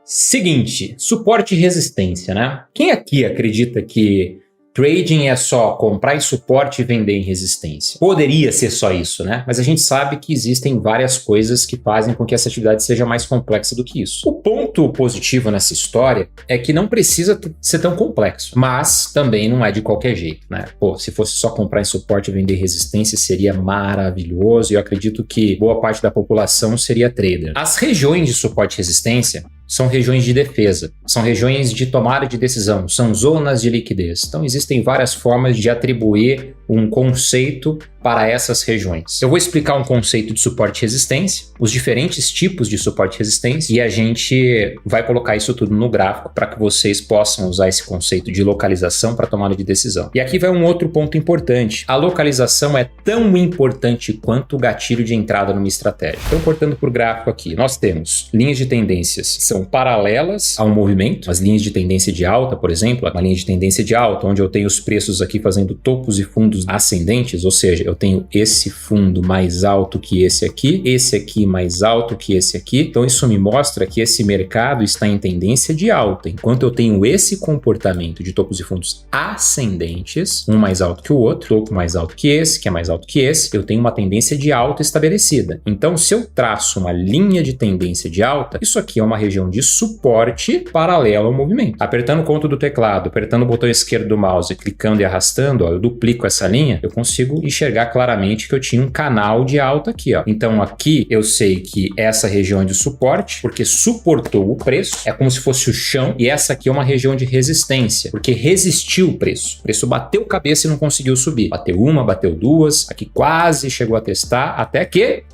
Seguinte, suporte e resistência, né? Quem aqui acredita que trading é só comprar em suporte e vender em resistência? Poderia ser só isso, né? Mas a gente sabe que existem várias coisas que fazem com que essa atividade seja mais complexa do que isso. O ponto positivo nessa história é que não precisa ser tão complexo, mas também não é de qualquer jeito, né? Pô, se fosse só comprar em suporte e vender em resistência seria maravilhoso e eu acredito que boa parte da população seria trader. As regiões de suporte e resistência são regiões de defesa, são regiões de tomada de decisão, são zonas de liquidez. Então existem várias formas de atribuir um conceito para essas regiões. Eu vou explicar um conceito de suporte e resistência, os diferentes tipos de suporte e resistência, e a gente vai colocar isso tudo no gráfico para que vocês possam usar esse conceito de localização para tomada de decisão. E aqui vai um outro ponto importante. A localização é tão importante quanto o gatilho de entrada numa estratégia. Então, cortando por gráfico aqui, nós temos linhas de tendências são paralelas ao movimento. As linhas de tendência de alta, por exemplo, uma linha de tendência de alta, onde eu tenho os preços aqui fazendo topos e fundos ascendentes, ou seja, eu tenho esse fundo mais alto que esse aqui mais alto que esse aqui. Então isso me mostra que esse mercado está em tendência de alta. Enquanto eu tenho esse comportamento de topos e fundos ascendentes, um mais alto que o outro, topo mais alto que esse, que é mais alto que esse, eu tenho uma tendência de alta estabelecida. Então se eu traço uma linha de tendência de alta, isso aqui é uma região de suporte paralelo ao movimento. Apertando o ponto do teclado, apertando o botão esquerdo do mouse, clicando e arrastando, ó, eu duplico essa linha, eu consigo enxergar claramente que eu tinha um canal de alta aqui, ó. Então aqui eu sei que essa região é de suporte, porque suportou o preço, é como se fosse o chão, e essa aqui é uma região de resistência, porque resistiu o preço. O preço bateu cabeça e não conseguiu subir. Bateu uma, bateu duas, aqui quase chegou a testar, até que,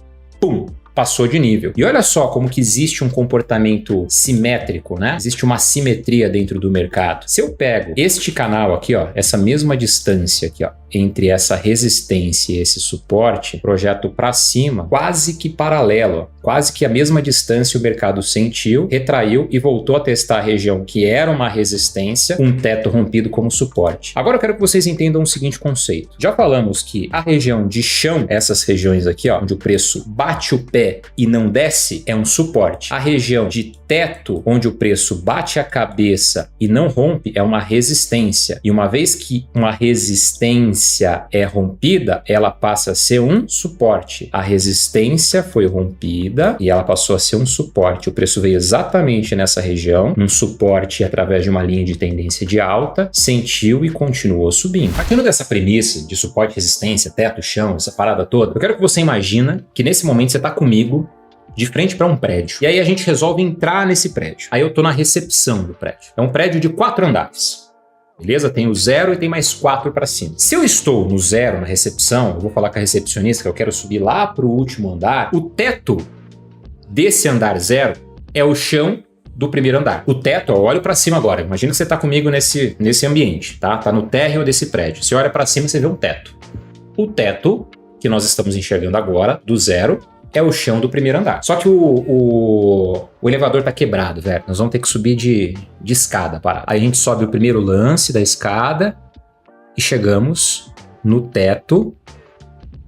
pum! Passou de nível. E olha só como que existe um comportamento simétrico, né? Existe uma simetria dentro do mercado. Se eu pego este canal aqui, ó, essa mesma distância aqui, ó, entre essa resistência e esse suporte, projeto para cima, quase que paralelo, ó, quase que a mesma distância o mercado sentiu, retraiu e voltou a testar a região que era uma resistência, um teto rompido como suporte. Agora eu quero que vocês entendam o seguinte conceito. Já falamos que a região de chão, essas regiões aqui, ó, onde o preço bate o pé e não desce, é um suporte. A região de teto, onde o preço bate a cabeça e não rompe, é uma resistência. E uma vez que uma resistência é rompida, ela passa a ser um suporte. A resistência foi rompida e ela passou a ser um suporte. O preço veio exatamente nessa região, um suporte através de uma linha de tendência de alta, sentiu e continuou subindo. Partindo dessa premissa de suporte, resistência, teto, chão, essa parada toda, eu quero que você imagina que nesse momento você está comigo de frente para um prédio. E aí a gente resolve entrar nesse prédio. Aí eu tô na recepção do prédio. É um prédio de 4 andares. Beleza? Tem o 0 e tem mais 4 para cima. Se eu estou no 0 na recepção, eu vou falar com a recepcionista que eu quero subir lá para o último andar. O teto desse andar 0 é o chão do primeiro andar. O teto, ó, olha para cima agora. Imagina que você tá comigo nesse ambiente, tá? Tá no térreo desse prédio. Você olha para cima e você vê um teto. O teto que nós estamos enxergando agora, do 0, é o chão do primeiro andar. Só que o elevador tá quebrado, velho. Nós vamos ter que subir de escada, parada. Aí a gente sobe o primeiro lance da escada e chegamos no teto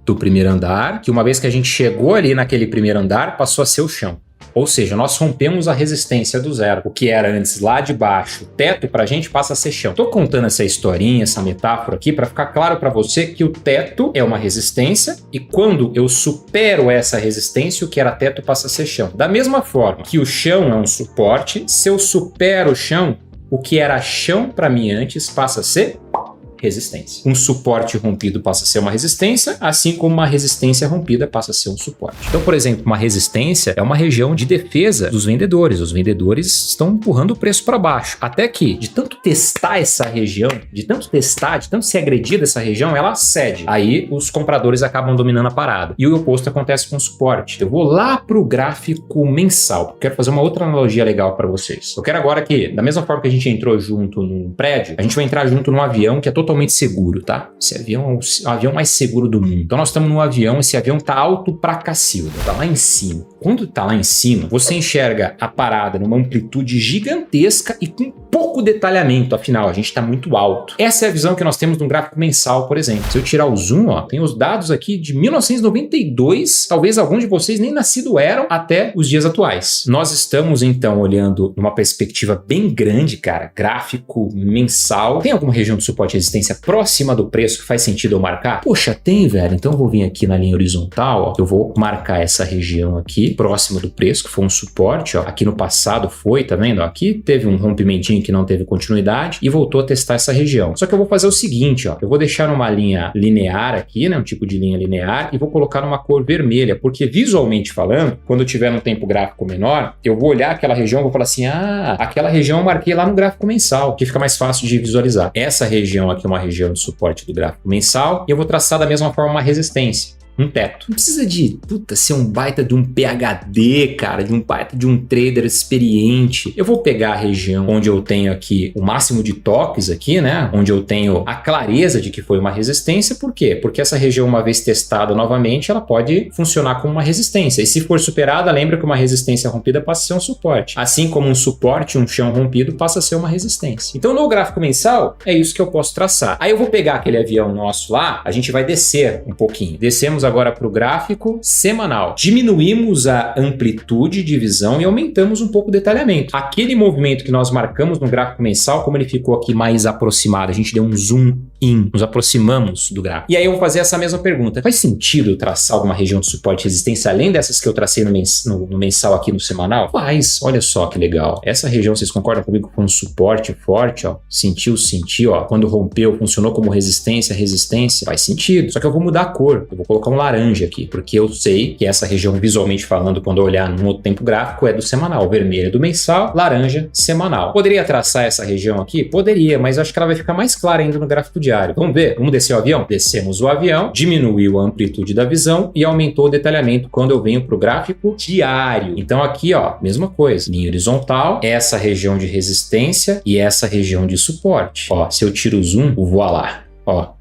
do primeiro andar, que uma vez que a gente chegou ali naquele primeiro andar, passou a ser o chão. Ou seja, nós rompemos a resistência do 0. O que era antes lá de baixo, teto, pra gente passa a ser chão. Tô contando essa historinha, essa metáfora aqui para ficar claro para você que o teto é uma resistência e quando eu supero essa resistência, o que era teto passa a ser chão. Da mesma forma que o chão é um suporte, se eu supero o chão, o que era chão para mim antes passa a ser resistência. Um suporte rompido passa a ser uma resistência, assim como uma resistência rompida passa a ser um suporte. Então, por exemplo, uma resistência é uma região de defesa dos vendedores. Os vendedores estão empurrando o preço para baixo. Até que, de tanto testar essa região, de tanto ser agredida essa região, ela cede. Aí, os compradores acabam dominando a parada. E o oposto acontece com o suporte. Eu vou lá para o gráfico mensal. Quero fazer uma outra analogia legal para vocês. Eu quero agora que, da mesma forma que a gente entrou junto num prédio, a gente vai entrar junto num avião que é totalmente seguro, tá? Esse avião é o avião mais seguro do mundo. Então nós estamos num avião, esse avião tá alto pra cacilda, tá lá em cima. Quando tá lá em cima, você enxerga a parada numa amplitude gigantesca e com pouco detalhamento, afinal, a gente está muito alto. Essa é a visão que nós temos no gráfico mensal, por exemplo. Se eu tirar o zoom, ó, tem os dados aqui de 1992, talvez alguns de vocês nem nascido eram até os dias atuais. Nós estamos, então, olhando numa perspectiva bem grande, cara, gráfico mensal. Tem alguma região de suporte e resistência próxima do preço que faz sentido eu marcar? Poxa, tem, velho. Então eu vou vir aqui na linha horizontal, ó, eu vou marcar essa região aqui, próxima do preço, que foi um suporte, ó. Aqui no passado foi, tá vendo? Ó, aqui teve um rompimentinho que não teve continuidade e voltou a testar essa região. Só que eu vou fazer o seguinte, ó, eu vou deixar numa linha linear aqui, né, um tipo de linha linear, e vou colocar numa cor vermelha, porque visualmente falando, quando eu tiver num tempo gráfico menor, eu vou olhar aquela região e vou falar assim, aquela região eu marquei lá no gráfico mensal, que fica mais fácil de visualizar. Essa região aqui é uma região de suporte do gráfico mensal, e eu vou traçar da mesma forma uma resistência. Um teto. Não precisa de, ser um baita de um PhD, cara, de um baita de um trader experiente. Eu vou pegar a região onde eu tenho aqui o máximo de toques aqui, né? Onde eu tenho a clareza de que foi uma resistência. Por quê? Porque essa região, uma vez testada novamente, ela pode funcionar como uma resistência. E se for superada, lembra que uma resistência rompida passa a ser um suporte. Assim como um suporte, um chão rompido, passa a ser uma resistência. Então, no gráfico mensal, é isso que eu posso traçar. Aí eu vou pegar aquele avião nosso lá, a gente vai descer um pouquinho. Descemos agora para o gráfico semanal. Diminuímos a amplitude de visão e aumentamos um pouco o detalhamento. Aquele movimento que nós marcamos no gráfico mensal, como ele ficou aqui mais aproximado, a gente deu um zoom in, nos aproximamos do gráfico. E aí eu vou fazer essa mesma pergunta. Faz sentido eu traçar alguma região de suporte e resistência além dessas que eu tracei no mensal aqui no semanal? Faz. Olha só que legal. Essa região, vocês concordam comigo, com um suporte forte, ó. Sentiu, ó. Quando rompeu, funcionou como resistência. Faz sentido. Só que eu vou mudar a cor. Eu vou colocar um laranja aqui, porque eu sei que essa região, visualmente falando, quando eu olhar num outro tempo gráfico, é do semanal. Vermelho é do mensal, laranja, semanal. Poderia traçar essa região aqui? Poderia, mas eu acho que ela vai ficar mais clara ainda no gráfico diário. Vamos ver? Vamos descer o avião? Descemos o avião, diminuiu a amplitude da visão e aumentou o detalhamento quando eu venho para o gráfico diário. Então aqui, ó, mesma coisa. Linha horizontal, essa região de resistência e essa região de suporte. Ó, se eu tiro o zoom, voilá. Ó.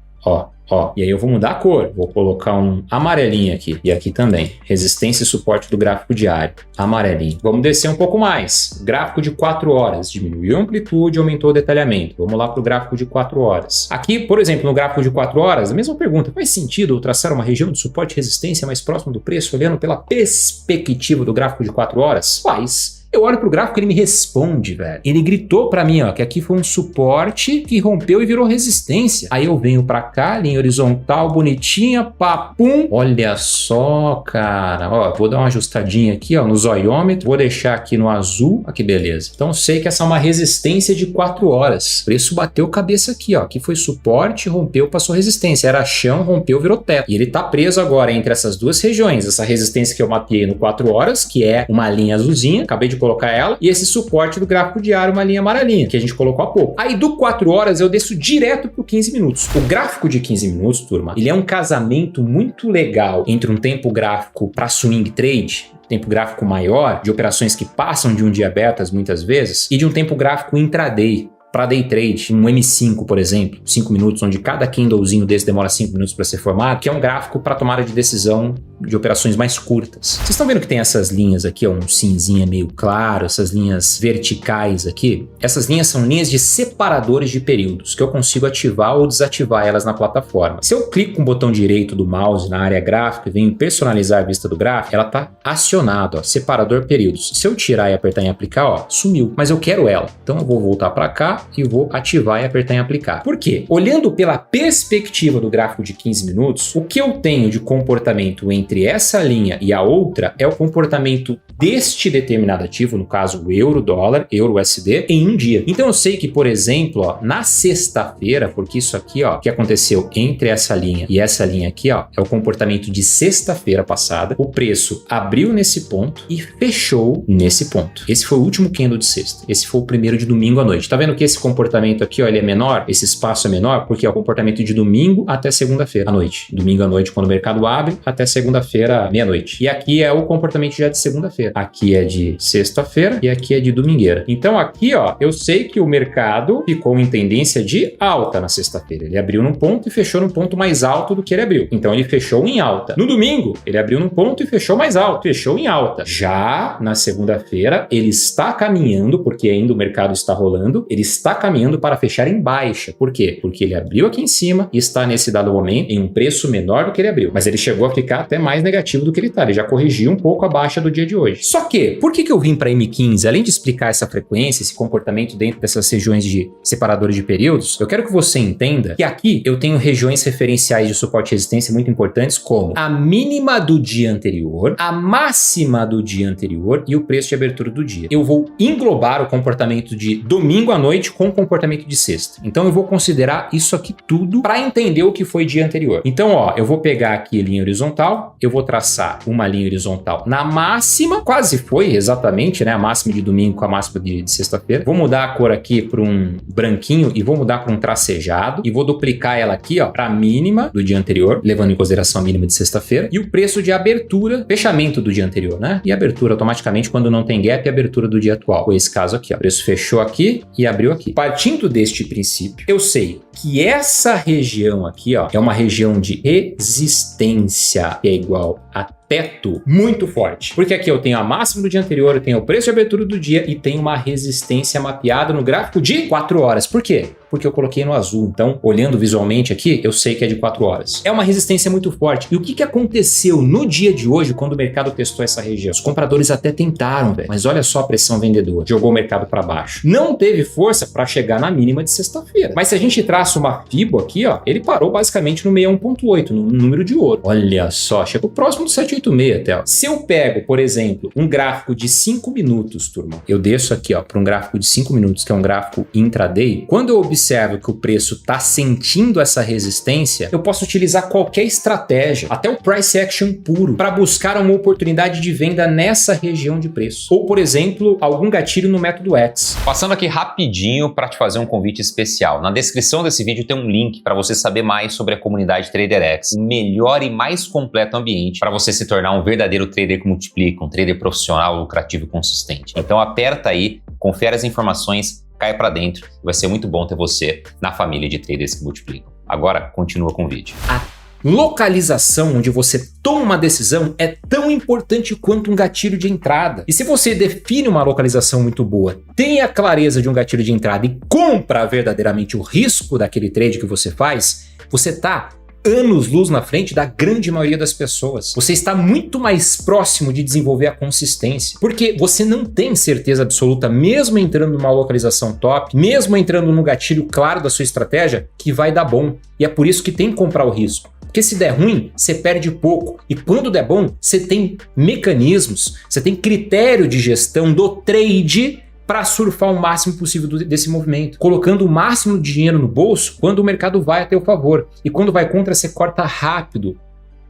E aí eu vou mudar a cor, vou colocar um amarelinho aqui, e aqui também, resistência e suporte do gráfico diário, amarelinho. Vamos descer um pouco mais, gráfico de 4 horas, diminuiu a amplitude, aumentou o detalhamento. Vamos lá para o gráfico de 4 horas. Aqui, por exemplo, no gráfico de 4 horas, a mesma pergunta, faz sentido eu traçar uma região de suporte e resistência mais próxima do preço, olhando pela perspectiva do gráfico de 4 horas? Faz. Eu olho pro gráfico e ele me responde, velho. Ele gritou pra mim, ó, que aqui foi um suporte que rompeu e virou resistência. Aí eu venho pra cá, linha horizontal, bonitinha, papum. Olha só, cara. Ó, vou dar uma ajustadinha aqui, ó, no zoiômetro. Vou deixar aqui no azul. Aqui, beleza. Então eu sei que essa é uma resistência de 4 horas. O preço bateu cabeça aqui, ó. Aqui foi suporte, rompeu, passou resistência. Era chão, rompeu, virou teto. E ele tá preso agora entre essas duas regiões. Essa resistência que eu mapeei no 4 horas, que é uma linha azulzinha. Acabei de colocar ela, e esse suporte do gráfico diário, uma linha amarelinha, que a gente colocou há pouco. Aí do 4 horas eu desço direto pro 15 minutos. O gráfico de 15 minutos, turma, ele é um casamento muito legal entre um tempo gráfico para swing trade, tempo gráfico maior, de operações que passam de um dia abertas muitas vezes, e de um tempo gráfico intraday, para day trade, um M5, por exemplo, 5 minutos, onde cada candlezinho desse demora 5 minutos para ser formado, que é um gráfico para tomada de decisão de operações mais curtas. Vocês estão vendo que tem essas linhas aqui, ó, um cinzinha meio claro, essas linhas verticais aqui? Essas linhas são linhas de separadores de períodos, que eu consigo ativar ou desativar elas na plataforma. Se eu clico com o botão direito do mouse na área gráfica e venho personalizar a vista do gráfico, ela está acionada, ó, separador períodos. Se eu tirar e apertar em aplicar, ó, sumiu, mas eu quero ela. Então eu vou voltar para cá e vou ativar e apertar em aplicar. Por quê? Olhando pela perspectiva do gráfico de 15 minutos, o que eu tenho de comportamento entre essa linha e a outra é o comportamento deste determinado ativo, no caso o euro-dólar, euro-USD, em um dia. Então eu sei que, por exemplo, ó, na sexta-feira, porque isso aqui, ó, que aconteceu entre essa linha e essa linha aqui, ó, é o comportamento de sexta-feira passada, o preço abriu nesse ponto e fechou nesse ponto. Esse foi o último candle de sexta. Esse foi o primeiro de domingo à noite. Tá vendo que esse comportamento aqui, ó, ele é menor, esse espaço é menor, porque é o comportamento de domingo até segunda-feira à noite. Domingo à noite, quando o mercado abre, até segunda segunda-feira, meia-noite. E aqui é o comportamento já de segunda-feira. Aqui é de sexta-feira e aqui é de domingueira. Então aqui, ó, eu sei que o mercado ficou em tendência de alta na sexta-feira. Ele abriu num ponto e fechou num ponto mais alto do que ele abriu. Então ele fechou em alta. No domingo, ele abriu num ponto e fechou mais alto. Fechou em alta. Já na segunda-feira, ele está caminhando, porque ainda o mercado está rolando, ele está caminhando para fechar em baixa. Por quê? Porque ele abriu aqui em cima e está nesse dado momento em um preço menor do que ele abriu. Mas ele chegou a ficar até mais negativo do que ele está. Ele já corrigiu um pouco a baixa do dia de hoje. Só que, por que eu vim para M15? Além de explicar essa frequência, esse comportamento dentro dessas regiões de separadores de períodos, eu quero que você entenda que aqui eu tenho regiões referenciais de suporte e resistência muito importantes, como a mínima do dia anterior, a máxima do dia anterior e o preço de abertura do dia. Eu vou englobar o comportamento de domingo à noite com o comportamento de sexta. Então eu vou considerar isso aqui tudo para entender o que foi dia anterior. Então, ó, eu vou pegar aqui a linha horizontal, eu vou traçar uma linha horizontal na máxima, quase foi exatamente, né, a máxima de domingo com a máxima de sexta-feira. Vou mudar a cor aqui para um branquinho e vou mudar para um tracejado e vou duplicar ela aqui, ó, para a mínima do dia anterior, levando em consideração a mínima de sexta-feira, e o preço de abertura, fechamento do dia anterior, né? E abertura automaticamente quando não tem gap, abertura do dia atual. Foi esse caso aqui, ó. O preço fechou aqui e abriu aqui. Partindo deste princípio, eu sei que essa região aqui, ó, é uma região de resistência, que é igual a teto muito forte. Porque aqui eu tenho a máxima do dia anterior, eu tenho o preço de abertura do dia e tenho uma resistência mapeada no gráfico de 4 horas. Por quê? Porque eu coloquei no azul. Então, olhando visualmente aqui, eu sei que é de 4 horas. É uma resistência muito forte. E o que aconteceu no dia de hoje, quando o mercado testou essa região? Os compradores até tentaram, velho. Mas olha só a pressão vendedora. Jogou o mercado para baixo. Não teve força para chegar na mínima de sexta-feira. Mas se a gente traça uma FIBO aqui, ó, ele parou basicamente no 61.8, no número de ouro. Olha só, chegou próximo do 786 até, ó. Se eu pego, por exemplo, um gráfico de 5 minutos, turma, eu desço aqui, ó, para um gráfico de 5 minutos, que é um gráfico intraday, quando eu observo que o preço está sentindo essa resistência, eu posso utilizar qualquer estratégia, até o price action puro, para buscar uma oportunidade de venda nessa região de preço. Ou, por exemplo, algum gatilho no método X. Passando aqui rapidinho para te fazer um convite especial. Na descrição desse vídeo tem um link para você saber mais sobre a comunidade TraderX, o melhor e mais completo ambiente para você se tornar um verdadeiro trader que multiplica, um trader profissional, lucrativo e consistente. Então aperta aí, confere as informações, cai para dentro, vai ser muito bom ter você na família de traders que multiplicam. Agora, continua com o vídeo. A localização onde você toma uma decisão é tão importante quanto um gatilho de entrada. E se você define uma localização muito boa, tem a clareza de um gatilho de entrada e compra verdadeiramente o risco daquele trade que você faz, você está anos-luz na frente da grande maioria das pessoas. Você está muito mais próximo de desenvolver a consistência, porque você não tem certeza absoluta, mesmo entrando numa localização top, mesmo entrando no gatilho claro da sua estratégia, que vai dar bom. E é por isso que tem que comprar o risco. Porque se der ruim, você perde pouco. E quando der bom, você tem mecanismos, você tem critério de gestão do trade para surfar o máximo possível desse movimento, colocando o máximo de dinheiro no bolso quando o mercado vai a teu favor. E quando vai contra, você corta rápido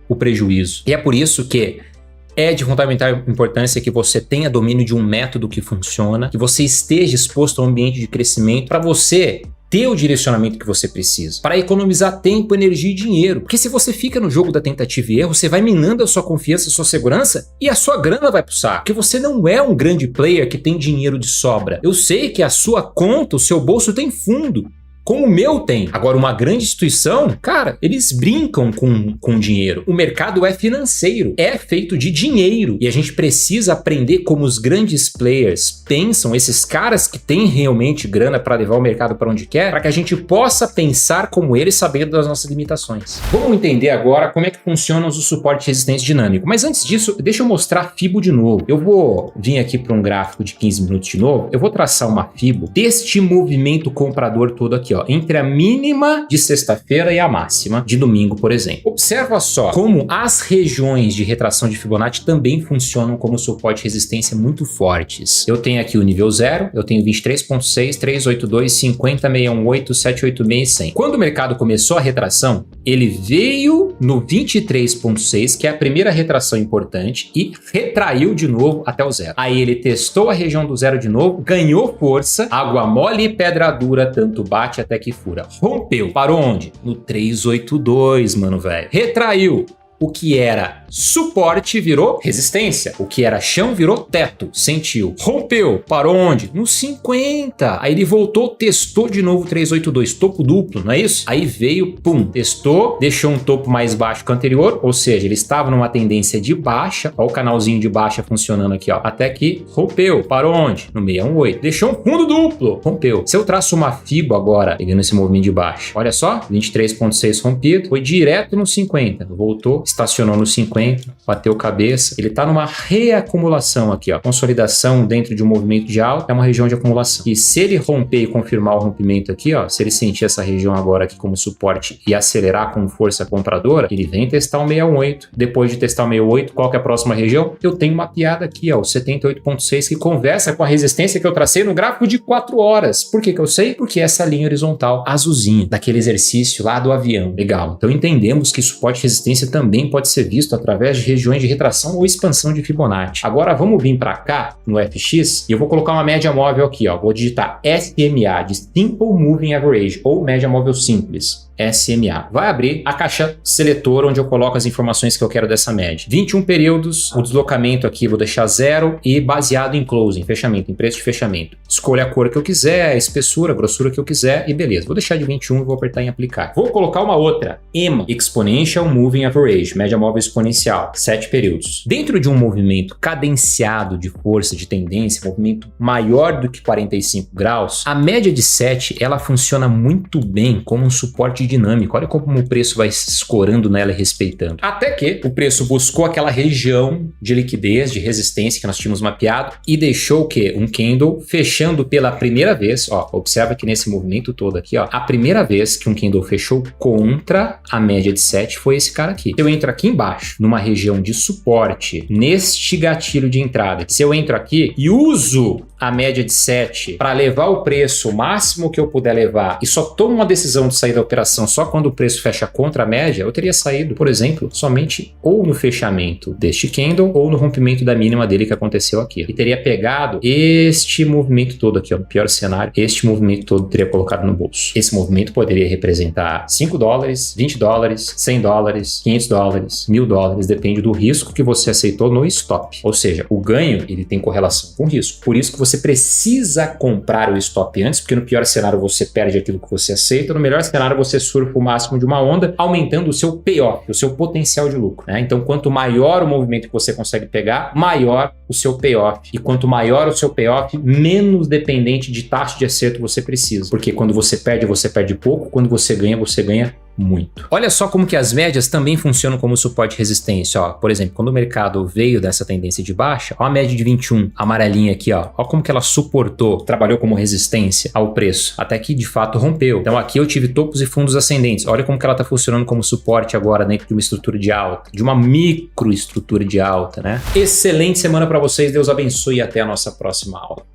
o prejuízo. E é por isso que é de fundamental importância que você tenha domínio de um método que funciona, que você esteja exposto a um ambiente de crescimento para você ter o direcionamento que você precisa, para economizar tempo, energia e dinheiro. Porque se você fica no jogo da tentativa e erro, você vai minando a sua confiança, a sua segurança e a sua grana vai pro saco. Porque você não é um grande player que tem dinheiro de sobra. Eu sei que a sua conta, o seu bolso tem fundo, como o meu tem. Agora, uma grande instituição, cara, eles brincam com dinheiro. O mercado é financeiro, é feito de dinheiro. E a gente precisa aprender como os grandes players pensam, esses caras que têm realmente grana para levar o mercado para onde quer, para que a gente possa pensar como eles, sabendo das nossas limitações. Vamos entender agora como é que funcionam os suportes de resistência dinâmico. Mas antes disso, deixa eu mostrar a FIBO de novo. Eu vou vir aqui para um gráfico de 15 minutos de novo. Eu vou traçar uma FIBO deste movimento comprador todo aqui, ó, entre a mínima de sexta-feira e a máxima de domingo, por exemplo. Observa só como as regiões de retração de Fibonacci também funcionam como suporte e resistência muito fortes. Eu tenho aqui o nível 0, eu tenho 23.6, 382, 50, 618, 786 e 100. Quando o mercado começou a retração, ele veio no 23.6, que é a primeira retração importante, e retraiu de novo até o 0. Aí ele testou a região do 0 de novo, ganhou força, água mole e pedra dura, tanto bate até que fura. Rompeu. Parou onde? No 382, mano, velho. Retraiu. O que era suporte virou resistência. O que era chão virou teto. Sentiu. Rompeu. Parou onde? No 50. Aí ele voltou, testou de novo 382. Topo duplo, não é isso? Aí veio, pum, testou, deixou um topo mais baixo que o anterior, ou seja, ele estava numa tendência de baixa. Ó o canalzinho de baixa funcionando aqui, ó. Até que rompeu. Parou onde? No 618. Deixou um fundo duplo. Rompeu. Se eu traço uma FIBO agora, pegando esse movimento de baixa, olha só, 23.6 rompido, foi direto no 50. Voltou, estacionou no 50, bateu cabeça. Ele tá numa reacumulação aqui, ó. Consolidação dentro de um movimento de alta é uma região de acumulação. E se ele romper e confirmar o rompimento aqui, ó, se ele sentir essa região agora aqui como suporte e acelerar com força compradora, ele vem testar o 618. Depois de testar o 618, qual que é a próxima região? Eu tenho uma piada aqui, ó, o 78.6, que conversa com a resistência que eu tracei no gráfico de 4 horas. Por que que eu sei? Porque essa linha horizontal azulzinha, daquele exercício lá do avião. Legal. Então entendemos que suporte e resistência também pode ser visto através de regiões de retração ou expansão de Fibonacci. Agora vamos vir para cá no FX e eu vou colocar uma média móvel aqui, ó. Vou digitar SMA de Simple Moving Average ou média móvel simples. SMA. Vai abrir a caixa seletora onde eu coloco as informações que eu quero dessa média. 21 períodos, o deslocamento aqui vou deixar 0 e baseado em closing, fechamento, em preço de fechamento. Escolha a cor que eu quiser, a espessura, a grossura que eu quiser e beleza. Vou deixar de 21 e vou apertar em aplicar. Vou colocar uma outra, EMA, Exponential Moving Average, média móvel exponencial, 7 períodos. Dentro de um movimento cadenciado de força, de tendência, movimento maior do que 45 graus, a média de 7, ela funciona muito bem como um suporte dinâmico. Olha como o preço vai se escorando nela e respeitando. Até que o preço buscou aquela região de liquidez, de resistência que nós tínhamos mapeado e deixou o quê? Um candle fechando pela primeira vez. Ó, observa que nesse movimento todo aqui, ó, a primeira vez que um candle fechou contra a média de 7 foi esse cara aqui. Se eu entro aqui embaixo, numa região de suporte, neste gatilho de entrada, se eu entro aqui e uso a média de 7 para levar o preço o máximo que eu puder levar e só tomo uma decisão de sair da operação só quando o preço fecha contra a média, eu teria saído, por exemplo, somente ou no fechamento deste candle ou no rompimento da mínima dele que aconteceu aqui. E teria pegado este movimento todo aqui, ó, no pior cenário, este movimento todo teria colocado no bolso. Esse movimento poderia representar 5 dólares, 20 dólares, 100 dólares, 500 dólares, 1000 dólares, depende do risco que você aceitou no stop. Ou seja, o ganho, ele tem correlação com o risco. Por isso que você precisa comprar o stop antes, porque no pior cenário você perde aquilo que você aceita, no melhor cenário você surfa o máximo de uma onda, aumentando o seu payoff, o seu potencial de lucro, né? Então, quanto maior o movimento que você consegue pegar, maior o seu payoff. E quanto maior o seu payoff, menos dependente de taxa de acerto você precisa. Porque quando você perde pouco, quando você ganha muito. Olha só como que as médias também funcionam como suporte e resistência, ó. Por exemplo, quando o mercado veio dessa tendência de baixa, ó a média de 21, amarelinha aqui, ó. Ó como que ela suportou, trabalhou como resistência ao preço, até que de fato rompeu. Então aqui eu tive topos e fundos ascendentes. Olha como que ela tá funcionando como suporte agora dentro de uma estrutura de alta, de uma microestrutura de alta, né? Excelente semana para vocês, Deus abençoe e até a nossa próxima aula.